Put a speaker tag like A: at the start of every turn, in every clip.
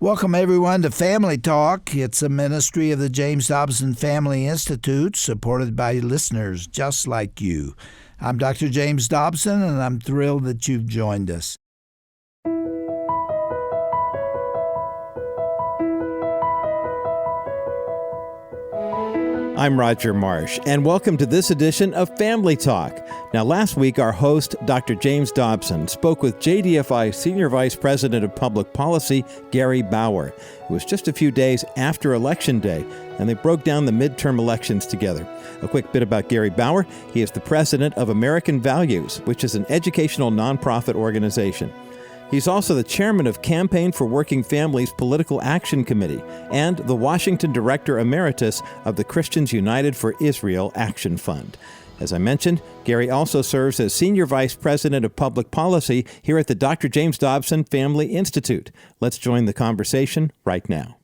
A: Welcome, everyone, to Family Talk. It's a ministry of the James Dobson Family Institute, supported by listeners just like you. I'm Dr. James Dobson, and I'm thrilled that you've joined us.
B: I'm Roger Marsh, and welcome to this edition of Family Talk. Now, last week, our host, Dr. James Dobson, spoke with JDFI Senior Vice President of Public Policy, Gary Bauer. It was just a few days after Election Day, and they broke down the midterm elections together. A quick bit about Gary Bauer. He is the president of American Values, which is an educational nonprofit organization. He's also the chairman of Campaign for Working Families Political Action Committee and the Washington Director Emeritus of the Christians United for Israel Action Fund. As I mentioned, Gary also serves as Senior Vice President of Public Policy here at the Dr. James Dobson Family Institute. Let's join the conversation right now.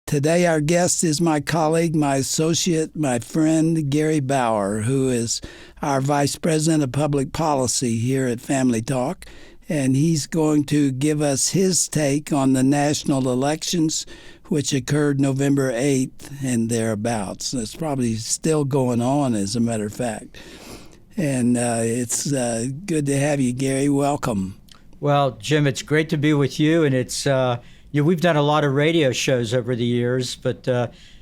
A: Today, our guest is my colleague, my associate, my friend, Gary Bauer, who is our Vice President of Public Policy here at Family Talk. And he's going to give us his take on the national elections, which occurred November 8th and thereabouts. It's probably still going on, as a matter of fact. And it's good to have you, Gary. Welcome.
C: Well, Jim, it's great to be with you. And it's we've done a lot of radio shows over the years, but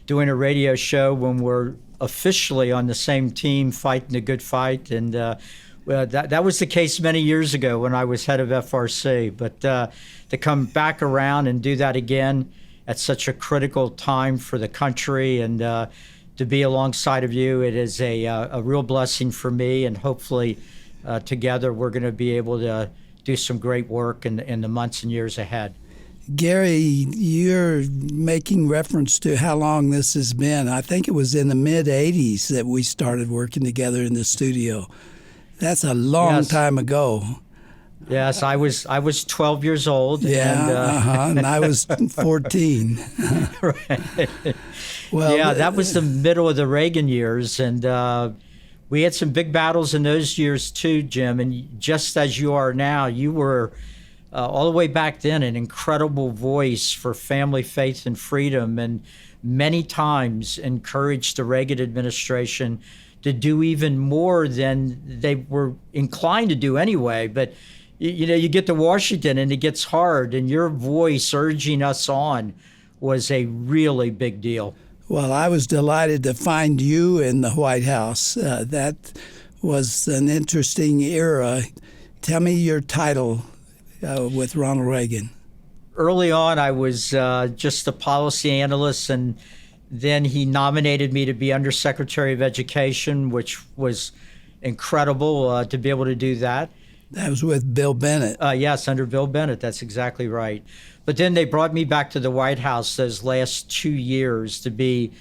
C: doing a radio show when we're officially on the same team fighting the good fight, and well, that was the case many years ago when I was head of FRC. But to come back around and do that again at such a critical time for the country and to be alongside of you, it is a real blessing for me. And hopefully together we're going to be able to do some great work in the months and years ahead.
A: Gary, you're making reference to how long this has been. I think it was in the mid-'80s that we started working together in the studio. That's a long time ago.
C: Yes, I was 12 years old.
A: Yeah, and I was 14.
C: Right.
A: Well,
C: yeah, that was the middle of the Reagan years, and we had some big battles in those years too, Jim. And just as you are now, you were all the way back then an incredible voice for family, faith, and freedom, and many times encouraged the Reagan administration to do even more than they were inclined to do anyway. But, you get to Washington and it gets hard, and your voice urging us on was a really big deal.
A: Well, I was delighted to find you in the White House. That was an interesting era. Tell me your title with Ronald Reagan.
C: Early on, I was just a policy analyst, and then he nominated me to be Undersecretary of Education, which was incredible to be able to do that.
A: That was with Bill Bennett.
C: Yes, under Bill Bennett. That's exactly right. But then they brought me back to the White House those last 2 years to be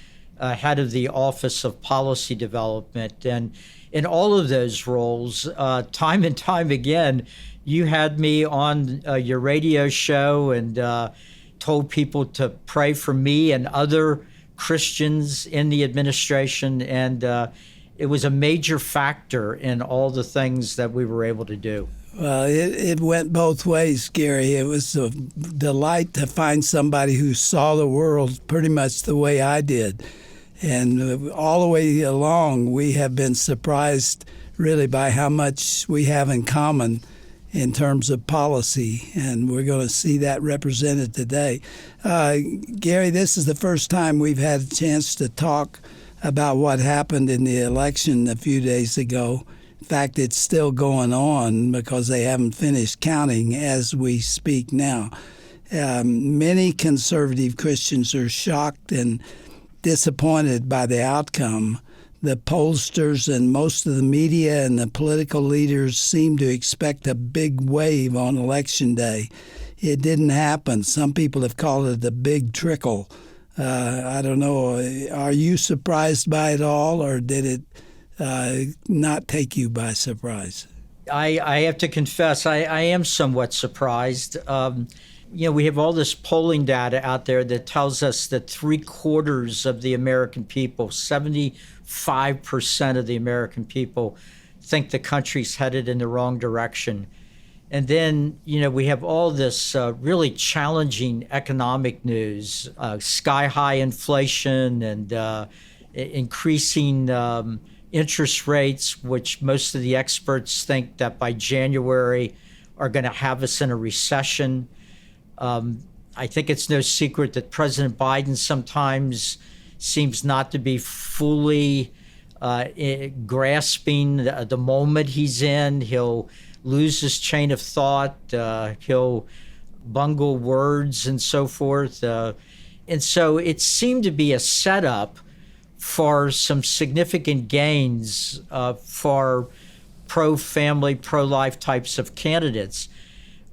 C: head of the Office of Policy Development. And in all of those roles, time and time again, you had me on your radio show and told people to pray for me and other Christians in the administration, and it was a major factor in all the things that we were able to do.
A: Well, it went both ways, Gary. It was a delight to find somebody who saw the world pretty much the way I did. And all the way along, we have been surprised really by how much we have in common in terms of policy, and we're going to see that represented today. Gary, this is the first time we've had a chance to talk about what happened in the election a few days ago. In fact, it's still going on because they haven't finished counting as we speak now. Many conservative Christians are shocked and disappointed by the outcome. The pollsters and most of the media and the political leaders seem to expect a big wave on Election Day. It didn't happen. Some people have called it a big trickle. I don't know. Are you surprised by it all, or did it not take you by surprise?
C: I have to confess, I am somewhat surprised. We have all this polling data out there that tells us that 3/4 of the American people, 75% of the American people, think the country's headed in the wrong direction. And then, we have all this really challenging economic news, sky-high inflation and increasing interest rates, which most of the experts think that by January are going to have us in a recession. I think it's no secret that President Biden sometimes seems not to be fully grasping the moment he's in. He'll lose his chain of thought. He'll bungle words and so forth. And so it seemed to be a setup for some significant gains for pro-family, pro-life types of candidates.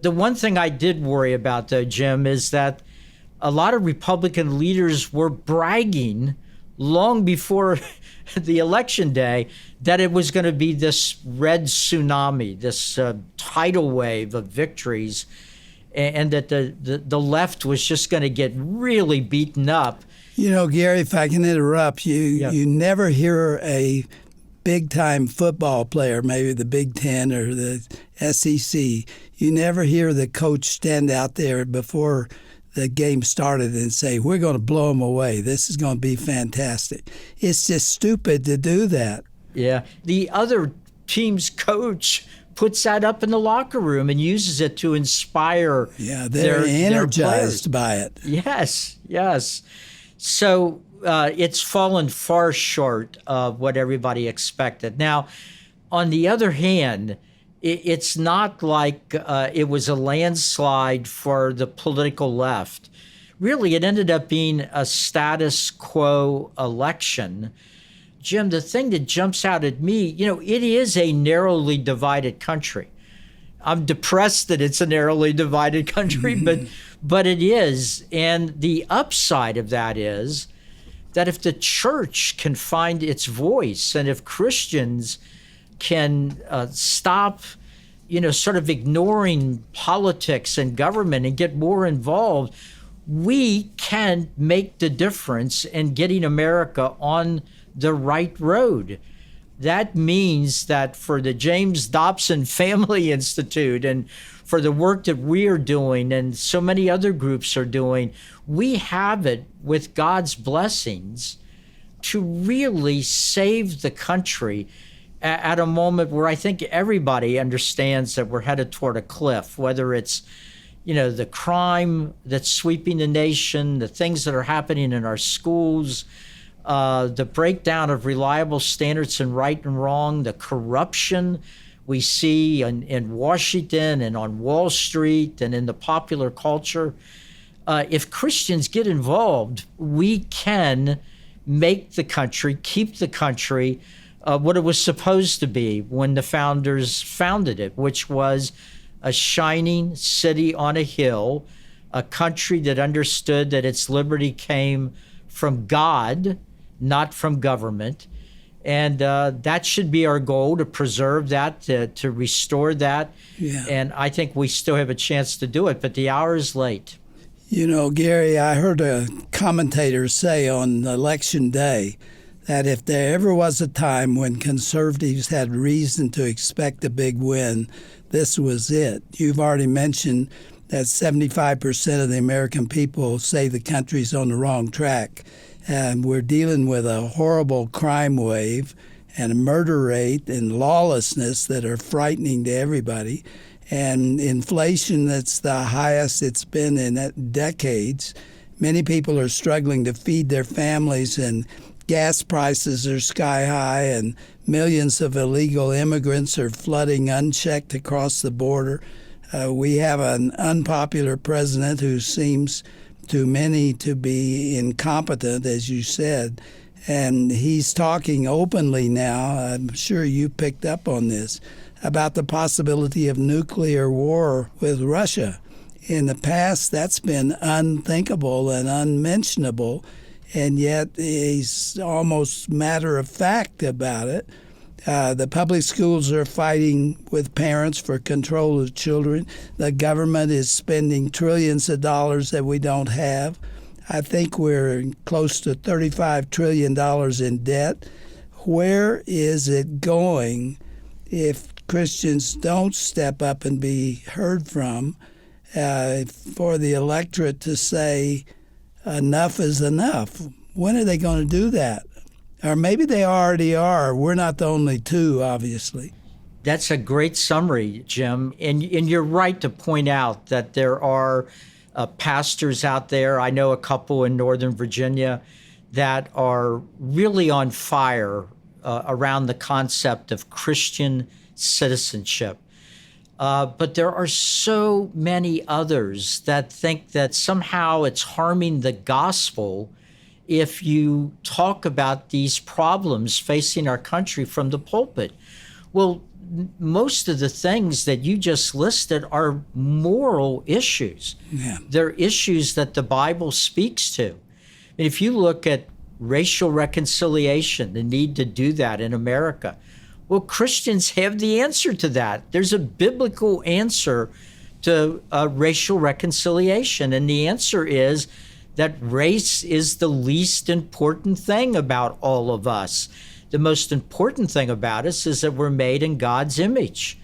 C: The one thing I did worry about, though, Jim, is that a lot of Republican leaders were bragging long before the election day that it was going to be this red tsunami, this tidal wave of victories, and that the left was just going to get really beaten up.
A: Gary, if I can interrupt, you never hear a big-time football player, maybe the Big Ten or the SEC, you never hear the coach stand out there before the game started and say, we're going to blow them away. This is going to be fantastic. It's just stupid to do that.
C: Yeah. The other team's coach puts that up in the locker room and uses it to inspire
A: they're energized by it.
C: Yes. So it's fallen far short of what everybody expected. Now, on the other hand, it's not like it was a landslide for the political left. Really, it ended up being a status quo election. Jim, the thing that jumps out at me, it is a narrowly divided country. I'm depressed that it's a narrowly divided country, but it is. And the upside of that is that if the church can find its voice and if Christians can stop, sort of ignoring politics and government and get more involved, we can make the difference in getting America on the right road. That means that for the James Dobson Family Institute and for the work that we are doing and so many other groups are doing, we have it with God's blessings to really save the country at a moment where I think everybody understands that we're headed toward a cliff, whether it's, the crime that's sweeping the nation, the things that are happening in our schools, the breakdown of reliable standards in right and wrong, the corruption we see in Washington and on Wall Street and in the popular culture. If Christians get involved, we can make the country, keep the country what it was supposed to be when the founders founded it, which was a shining city on a hill, a country that understood that its liberty came from God, not from government. And that should be our goal, to preserve that, to restore that.
A: Yeah.
C: And I think we still have a chance to do it, but the hour is late.
A: Gary, I heard a commentator say on Election Day that if there ever was a time when conservatives had reason to expect a big win, this was it. You've already mentioned that 75% of the American people say the country's on the wrong track. And we're dealing with a horrible crime wave and a murder rate and lawlessness that are frightening to everybody, and inflation that's the highest it's been in decades. Many people are struggling to feed their families, and gas prices are sky high, and millions of illegal immigrants are flooding unchecked across the border. We have an unpopular president who seems to many to be incompetent, as you said, and he's talking openly now, I'm sure you picked up on this, about the possibility of nuclear war with Russia. In the past, that's been unthinkable and unmentionable, and yet he's almost matter-of-fact about it. The public schools are fighting with parents for control of children. The government is spending trillions of dollars that we don't have. I think we're close to $35 trillion in debt. Where is it going if Christians don't step up and be heard from, for the electorate to say enough is enough. When are they going to do that? Or maybe they already are. We're not the only two, obviously.
C: That's a great summary, Jim. And you're right to point out that there are pastors out there. I know a couple in Northern Virginia that are really on fire around the concept of Christian citizenship. But there are so many others that think that somehow it's harming the gospel if you talk about these problems facing our country from the pulpit. Well, most of the things that you just listed are moral issues.
A: Yeah.
C: They're issues that the Bible speaks to. And if you look at racial reconciliation, the need to do that in America, well, Christians have the answer to that. There's a biblical answer to racial reconciliation, and the answer is that race is the least important thing about all of us. The most important thing about us is that we're made in God's image.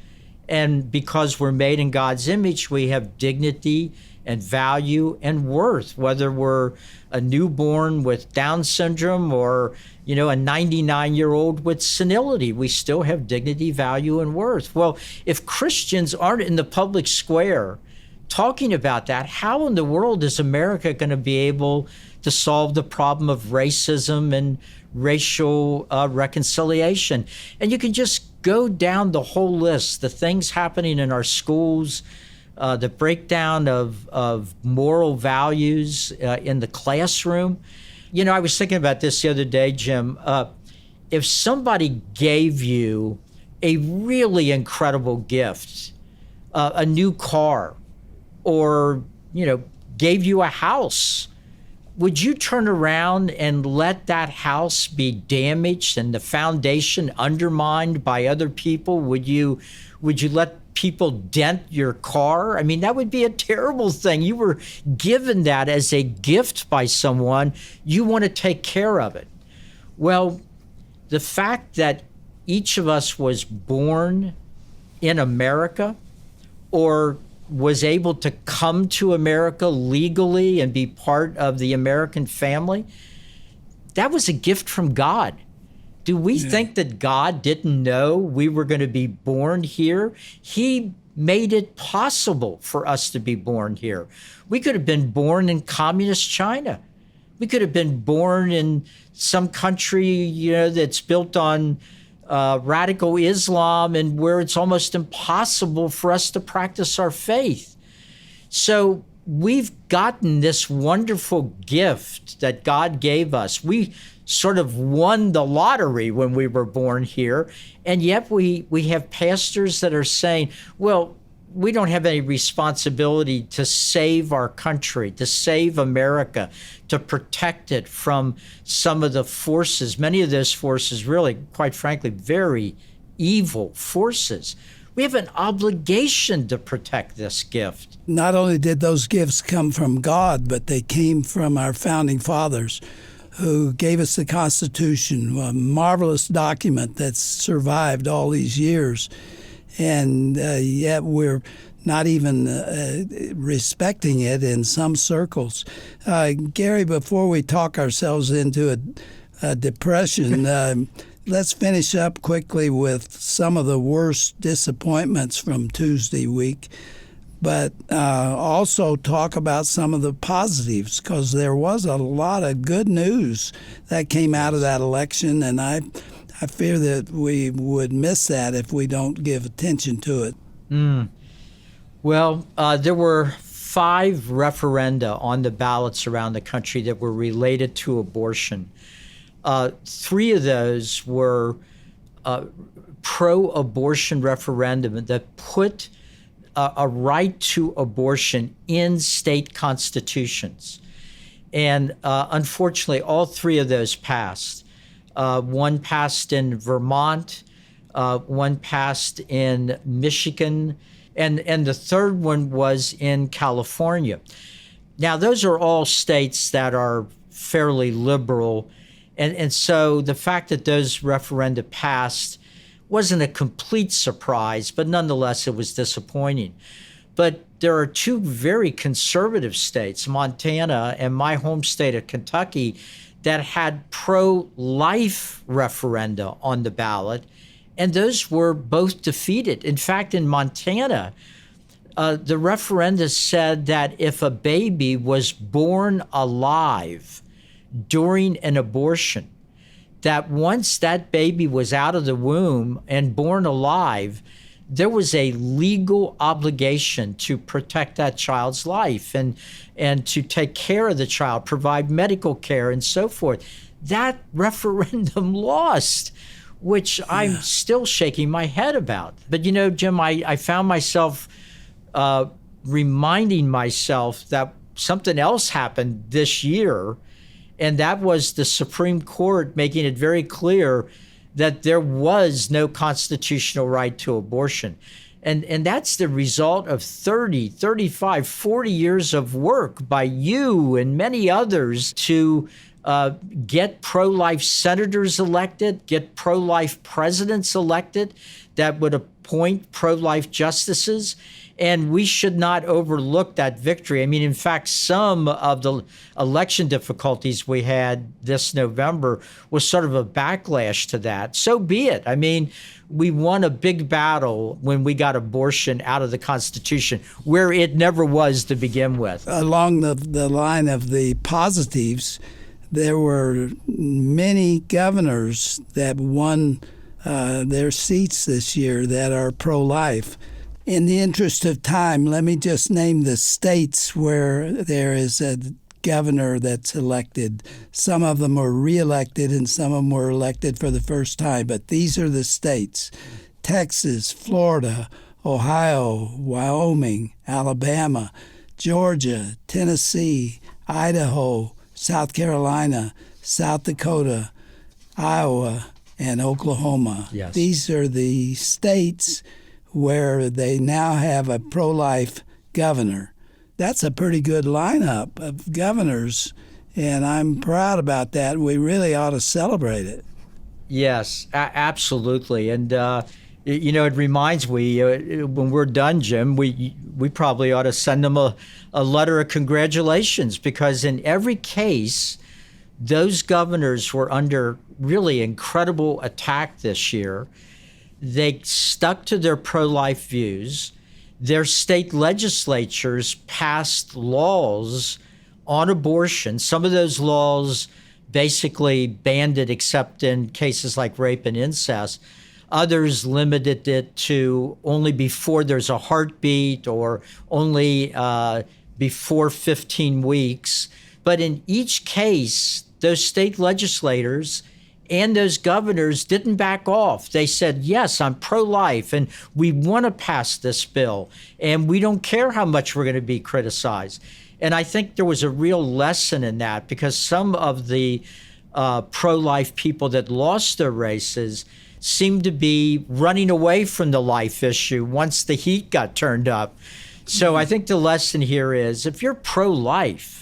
C: And because we're made in God's image, we have dignity and value and worth, whether we're a newborn with Down syndrome or, a 99-year-old with senility. We still have dignity, value, and worth. Well, if Christians aren't in the public square talking about that, how in the world is America going to be able to solve the problem of racism and racial reconciliation? And you can just go down the whole list, the things happening in our schools, the breakdown of moral values in the classroom. I was thinking about this the other day, Jim. If somebody gave you a really incredible gift, a new car, or, gave you a house, would you turn around and let that house be damaged and the foundation undermined by other people? Would you let people dent your car? I mean, that would be a terrible thing. You were given that as a gift by someone. You want to take care of it. Well, the fact that each of us was born in America or was able to come to America legally and be part of the American family, that was a gift from God. Do we think that God didn't know we were going to be born here? He made it possible for us to be born here. We could have been born in communist China. We could have been born in some country, that's built on radical Islam and where it's almost impossible for us to practice our faith. So we've gotten this wonderful gift that God gave us. We sort of won the lottery when we were born here, and yet we have pastors that are saying, well, we don't have any responsibility to save our country, to save America, to protect it from some of the forces, many of those forces really, quite frankly, very evil forces. We have an obligation to protect this gift.
A: Not only did those gifts come from God, but they came from our founding fathers who gave us the Constitution, a marvelous document that's survived all these years. And yet we're not even respecting it in some circles. Gary, before we talk ourselves into a depression, let's finish up quickly with some of the worst disappointments from Tuesday week, but also talk about some of the positives, because there was a lot of good news that came out of that election, and I fear that we would miss that if we don't give attention to it.
C: Well, there were 5 referenda on the ballots around the country that were related to abortion. 3 of those were pro-abortion referendum that put a right to abortion in state constitutions. And unfortunately, all 3 of those passed. One passed in Vermont, one passed in Michigan, and the third one was in California. Now, those are all states that are fairly liberal, and so the fact that those referenda passed, wasn't a complete surprise, but nonetheless, it was disappointing. But there are two very conservative states, Montana and my home state of Kentucky, that had pro-life referenda on the ballot, and those were both defeated. In fact, in Montana, the referenda said that if a baby was born alive during an abortion, that once that baby was out of the womb and born alive, there was a legal obligation to protect that child's life and to take care of the child, provide medical care and so forth. That referendum lost, which I'm still shaking my head about. But you know, Jim, I found myself reminding myself that something else happened this year, and that was the Supreme Court making it very clear that there was no constitutional right to abortion. And that's the result of 30, 35, 40 years of work by you and many others to get pro-life senators elected, get pro-life presidents elected that would appoint pro-life justices. And we should not overlook that victory. I mean, in fact, some of the election difficulties we had this November was sort of a backlash to that. So be it. I mean, we won a big battle when we got abortion out of the Constitution, where it never was to begin with.
A: Along the line of the positives, there were many governors that won their seats this year that are pro-life. In the interest of time, let me just name the states where there is a governor that's elected. Some of them were reelected and some of them were elected for the first time, but these are the states: Texas, Florida, Ohio, Wyoming, Alabama, Georgia, Tennessee, Idaho, South Carolina, South Dakota, Iowa, and Oklahoma.
C: Yes.
A: These are the states where they now have a pro-life governor. That's a pretty good lineup of governors, and I'm proud about that. We really ought to celebrate it.
C: Yes, absolutely. And, you know, it reminds me, when we're done, Jim, we probably ought to send them a letter of congratulations, because in every case, those governors were under really incredible attack this year. They stuck to their pro-life views. Their state legislatures passed laws on abortion. Some of those laws basically banned it except in cases like rape and incest. Others limited it to only before there's a heartbeat or only before 15 weeks. But in each case, those state legislators and those governors didn't back off. They said, yes, I'm pro-life, and we want to pass this bill, and we don't care how much we're going to be criticized. And I think there was a real lesson in that, because some of the pro-life people that lost their races seemed to be running away from the life issue once the heat got turned up. So I think the lesson here is, if you're pro-life,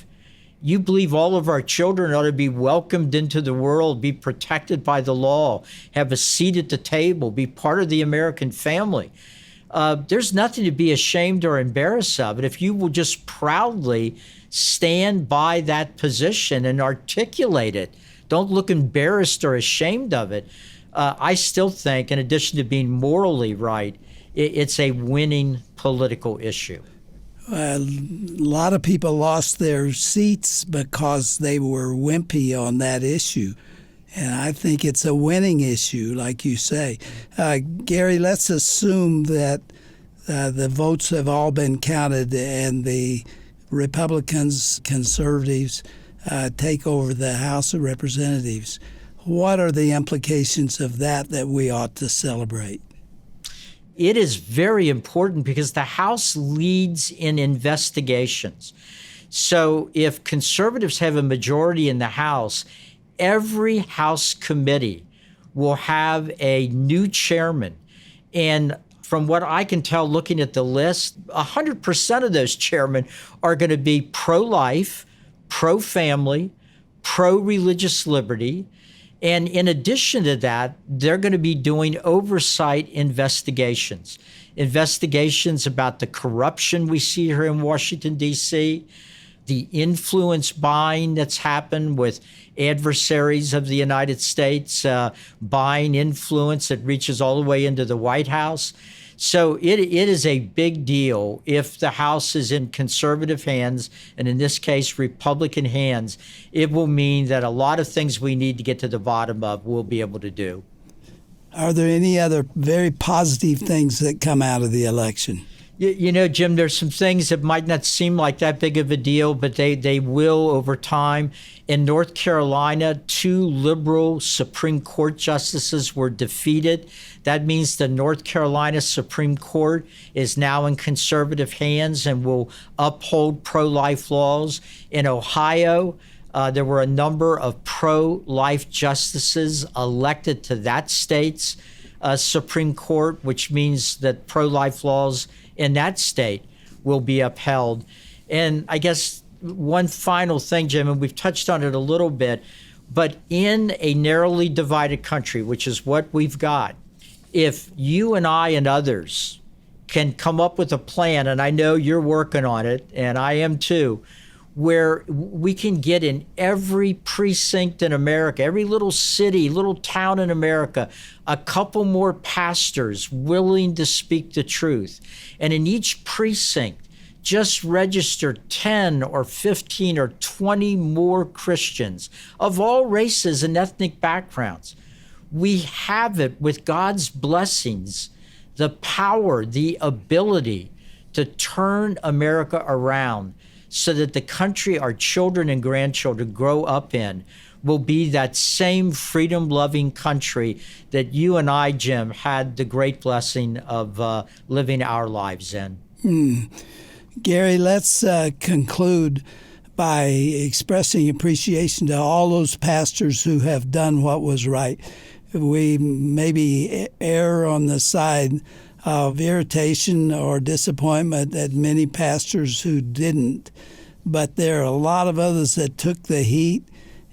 C: you believe all of our children ought to be welcomed into the world, be protected by the law, have a seat at the table, be part of the American family. There's nothing to be ashamed or embarrassed of. And if you will just proudly stand by that position and articulate it, don't look embarrassed or ashamed of it, I still think, in addition to being morally right, it's a winning political issue.
A: A lot of people lost their seats because they were wimpy on that issue. And I think it's a winning issue, like you say. Gary, let's assume that the votes have all been counted and the Republicans, conservatives take over the House of Representatives. What are the implications of that we ought to celebrate?
C: It is very important because the House leads in investigations. So if conservatives have a majority in the House, every House committee will have a new chairman. And from what I can tell, looking at the list, 100% of those chairmen are going to be pro-life, pro-family, pro-religious liberty. And in addition to that, they're going to be doing oversight investigations about the corruption we see here in Washington, D.C., the influence buying that's happened with adversaries of the United States, buying influence that reaches all the way into the White House. So it is a big deal if the House is in conservative hands, and in this case, Republican hands. It will mean that a lot of things we need to get to the bottom of we'll be able to do.
A: Are there any other very positive things that come out of the election?
C: You know, Jim, there's some things that might not seem like that big of a deal, but they will over time. In North Carolina, 2 liberal Supreme Court justices were defeated. That means the North Carolina Supreme Court is now in conservative hands and will uphold pro-life laws. In Ohio, there were a number of pro-life justices elected to that state's Supreme Court, which means that pro-life laws in that state will be upheld. And I guess one final thing, Jim, and we've touched on it a little bit, but in a narrowly divided country, which is what we've got, if you and I and others can come up with a plan, and I know you're working on it, and I am too, where we can get in every precinct in America, every little city, little town in America, a couple more pastors willing to speak the truth. And in each precinct, just register 10 or 15 or 20 more Christians of all races and ethnic backgrounds. We have it with God's blessings, the power, the ability to turn America around, so that the country our children and grandchildren grow up in will be that same freedom-loving country that you and I, Jim, had the great blessing of living our lives in.
A: Gary, let's conclude by expressing appreciation to all those pastors who have done what was right. We maybe err on the side of irritation or disappointment at many pastors who didn't. But there are a lot of others that took the heat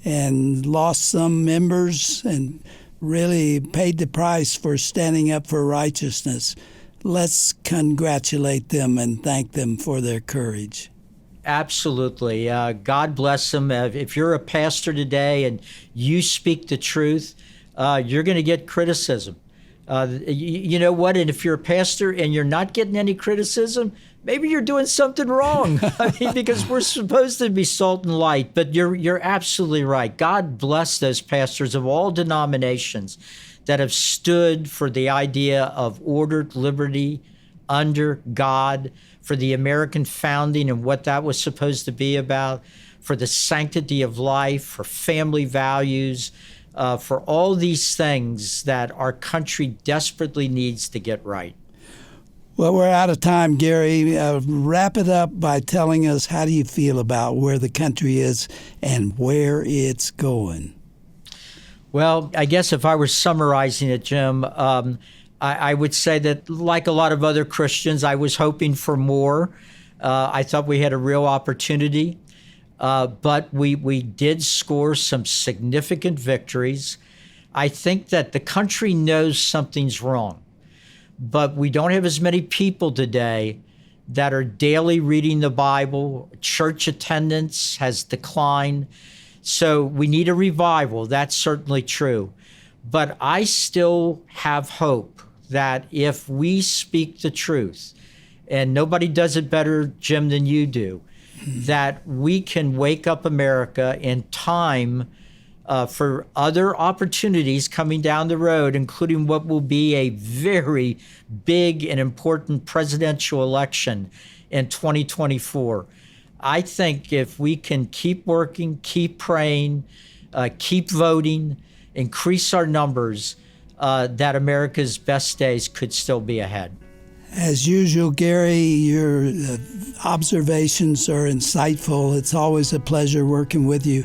A: and lost some members and really paid the price for standing up for righteousness. Let's congratulate them and thank them for their courage.
C: Absolutely. God bless them. If you're a pastor today and you speak the truth, you're going to get criticism. You know what? And if you're a pastor and you're not getting any criticism, maybe you're doing something wrong. I mean, because we're supposed to be salt and light. But you're absolutely right. God bless those pastors of all denominations that have stood for the idea of ordered liberty under God, for the American founding and what that was supposed to be about, for the sanctity of life, for family values, for all these things that our country desperately needs to get right.
A: Well, we're out of time, Gary. Wrap it up by telling us, how do you feel about where the country is and where it's going?
C: Well, I guess if I were summarizing it, Jim, I would say that, like a lot of other Christians, I was hoping for more. I thought we had a real opportunity. But we did score some significant victories. I think that the country knows something's wrong, but we don't have as many people today that are daily reading the Bible. Church attendance has declined. So we need a revival. That's certainly true. But I still have hope that if we speak the truth, and nobody does it better, Jim, than you do, that we can wake up America in time for other opportunities coming down the road, including what will be a very big and important presidential election in 2024. I think if we can keep working, keep praying, keep voting, increase our numbers, that America's best days could still be ahead.
A: As usual, Gary, your observations are insightful. It's always a pleasure working with you.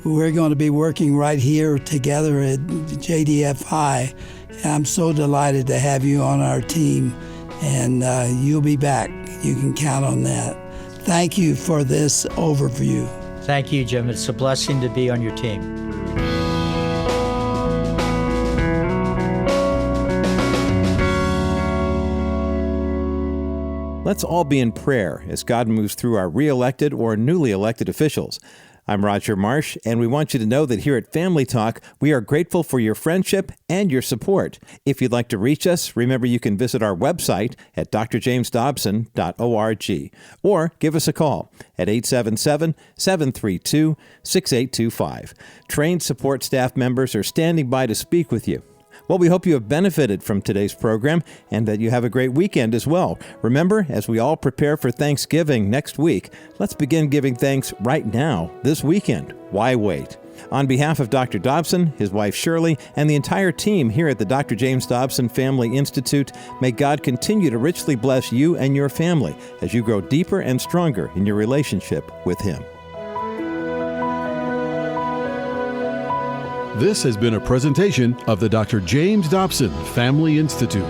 A: We're going to be working right here together at JDFI. I'm so delighted to have you on our team, and you'll be back. You can count on that. Thank you for this overview.
C: Thank you, Jim. It's a blessing to be on your team.
B: Let's all be in prayer as God moves through our re-elected or newly elected officials. I'm Roger Marsh, and we want you to know that here at Family Talk, we are grateful for your friendship and your support. If you'd like to reach us, remember you can visit our website at drjamesdobson.org or give us a call at 877-732-6825. Trained support staff members are standing by to speak with you. Well, we hope you have benefited from today's program and that you have a great weekend as well. Remember, as we all prepare for Thanksgiving next week, let's begin giving thanks right now, this weekend. Why wait? On behalf of Dr. Dobson, his wife Shirley, and the entire team here at the Dr. James Dobson Family Institute, may God continue to richly bless you and your family as you grow deeper and stronger in your relationship with Him.
D: This has been a presentation of the Dr. James Dobson Family Institute.